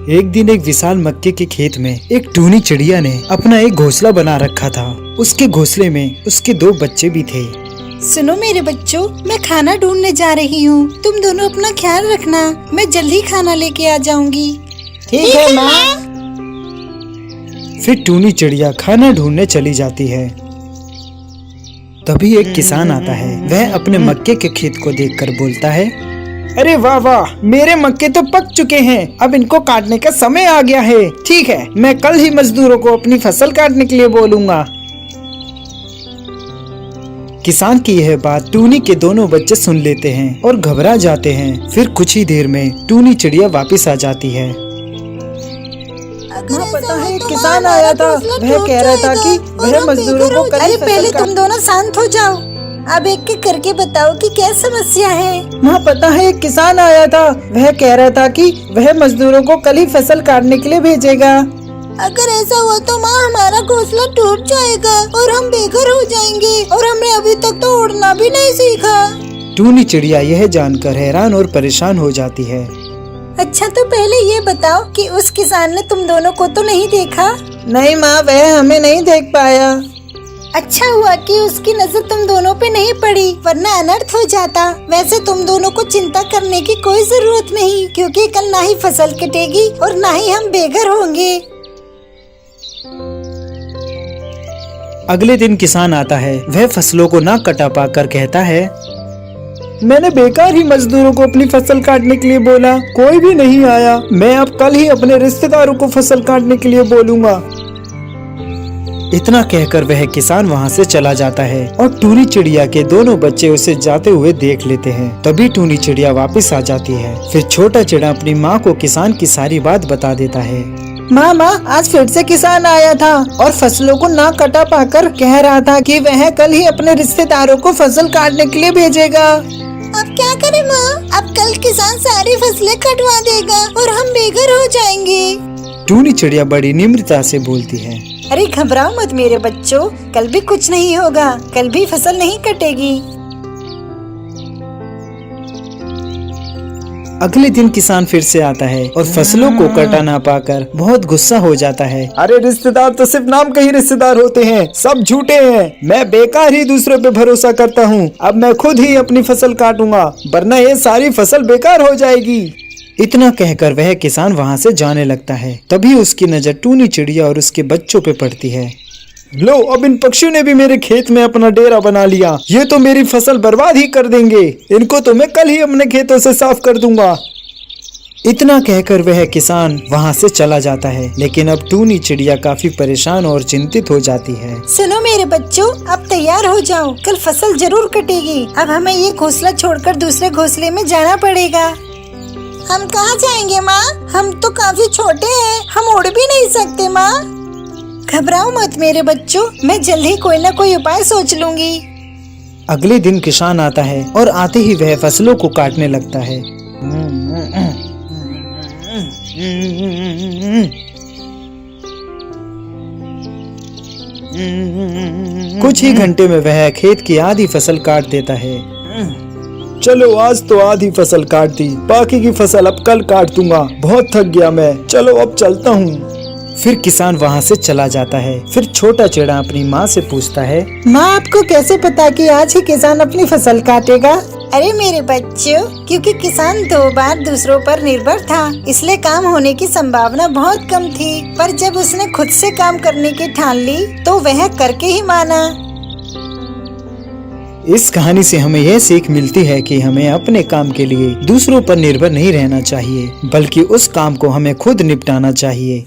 एक दिन एक विशाल मक्के के खेत में एक टूनी चिड़िया ने अपना एक घोंसला बना रखा था। उसके घोंसले में उसके 2 बच्चे भी थे। सुनो मेरे बच्चों, मैं खाना ढूंढने जा रही हूँ। तुम दोनों अपना ख्याल रखना, मैं जल्दी खाना लेके आ जाऊंगी। ठीक है माँ। फिर टूनी चिड़िया खाना ढूंढने चली जाती है। तभी एक किसान आता है। वह अपने मक्के के खेत को देखकर बोलता है, अरे वाह वाह, मेरे मक्के तो पक चुके हैं, अब इनको काटने का समय आ गया है। ठीक है, मैं कल ही मजदूरों को अपनी फसल काटने के लिए बोलूँगा। किसान की यह बात टूनी के दोनों बच्चे सुन लेते हैं और घबरा जाते हैं। फिर कुछ ही देर में टूनी चिड़िया वापस आ जाती है। माँ पता है, किसान आया था। वह कह रहा था कि वह मजदूरों को कल ही अरे फसल पहले काट- तुम दोनों शांत हो जाओ। अब एक एक करके बताओ कि क्या समस्या है। माँ पता है, एक किसान आया था। वह कह रहा था कि वह मजदूरों को कल ही फसल काटने के लिए भेजेगा। अगर ऐसा हुआ तो माँ हमारा घोंसला टूट जाएगा और हम बेघर हो जाएंगे, और हमने अभी तक तो उड़ना भी नहीं सीखा। टूनी चिड़िया यह जानकर हैरान और परेशान हो जाती है। अच्छा तो पहले ये बताओ कि उस किसान ने तुम दोनों को तो नहीं देखा? नहीं माँ, वह हमें नहीं देख पाया। अच्छा हुआ कि उसकी नजर तुम दोनों पे नहीं पड़ी, वरना अनर्थ हो जाता। वैसे तुम दोनों को चिंता करने की कोई जरूरत नहीं, क्योंकि कल ना ही फसल कटेगी और ना ही हम बेघर होंगे। अगले दिन किसान आता है। वह फसलों को ना कटा पाकर कहता है, मैंने बेकार ही मजदूरों को अपनी फसल काटने के लिए बोला, कोई भी नहीं आया। मैं अब कल ही अपने रिश्तेदारों को फसल काटने के लिए बोलूँगा। इतना कहकर वह किसान वहाँ से चला जाता है और टूनी चिड़िया के दोनों बच्चे उसे जाते हुए देख लेते हैं। तभी टूनी चिड़िया वापस आ जाती है। फिर छोटा चिड़ा अपनी माँ को किसान की सारी बात बता देता है। माँ आज फिर से किसान आया था और फसलों को ना कटा पाकर कह रहा था कि वह कल ही अपने रिश्तेदारों को फसल काटने के लिए भेजेगा। अब क्या करें माँ? अब कल किसान सारी फसलें कटवा देगा और हम बेघर हो जाएंगे। टूनी चिड़िया बड़ी निम्रता से बोलती है, अरे घबराओ मत मेरे बच्चों, कल भी कुछ नहीं होगा, कल भी फसल नहीं कटेगी। अगले दिन किसान फिर से आता है और फसलों को कटा ना पाकर बहुत गुस्सा हो जाता है। अरे रिश्तेदार तो सिर्फ नाम के ही रिश्तेदार होते हैं, सब झूठे हैं। मैं बेकार ही दूसरों पे भरोसा करता हूँ। अब मैं खुद ही अपनी फसल काटूंगा, वरना ये सारी फसल बेकार हो जाएगी। इतना कहकर वह किसान वहाँ से जाने लगता है। तभी उसकी नजर टूनी चिड़िया और उसके बच्चों पे पड़ती है। लो, अब इन पक्षियों ने भी मेरे खेत में अपना डेरा बना लिया। ये तो मेरी फसल बर्बाद ही कर देंगे। इनको तो मैं कल ही अपने खेतों से साफ कर दूंगा। इतना कहकर वह किसान वहाँ से चला जाता है। लेकिन अब टूनी चिड़िया काफी परेशान और चिंतित हो जाती है। सुनो मेरे बच्चों, अब तैयार हो जाओ, कल फसल जरूर कटेगी। अब हमें ये घोंसला छोड़कर दूसरे घोंसले में जाना पड़ेगा। हम कहाँ जाएंगे माँ? हम तो काफी छोटे हैं, हम उड़ भी नहीं सकते माँ। घबराओ मत मेरे बच्चों, मैं जल्द ही कोई न कोई उपाय सोच लूंगी। अगले दिन किसान आता है और आते ही वह फसलों को काटने लगता है। कुछ ही घंटे में वह खेत की आधी फसल काट देता है। चलो, आज तो आधी फसल काट दी, बाकी की फसल अब कल काट दूंगा। बहुत थक गया मैं, चलो अब चलता हूँ। फिर किसान वहाँ से चला जाता है। फिर छोटा चिड़ा अपनी माँ से पूछता है, माँ आपको कैसे पता कि आज ही किसान अपनी फसल काटेगा? अरे मेरे बच्चों, क्योंकि किसान 2 बार दूसरों पर निर्भर था, इसलिए काम होने की संभावना बहुत कम थी। पर जब उसने खुद से काम करने की ठान ली तो वह करके ही माना। इस कहानी से हमें यह सीख मिलती है कि हमें अपने काम के लिए दूसरों पर निर्भर नहीं रहना चाहिए, बल्कि उस काम को हमें खुद निपटाना चाहिए।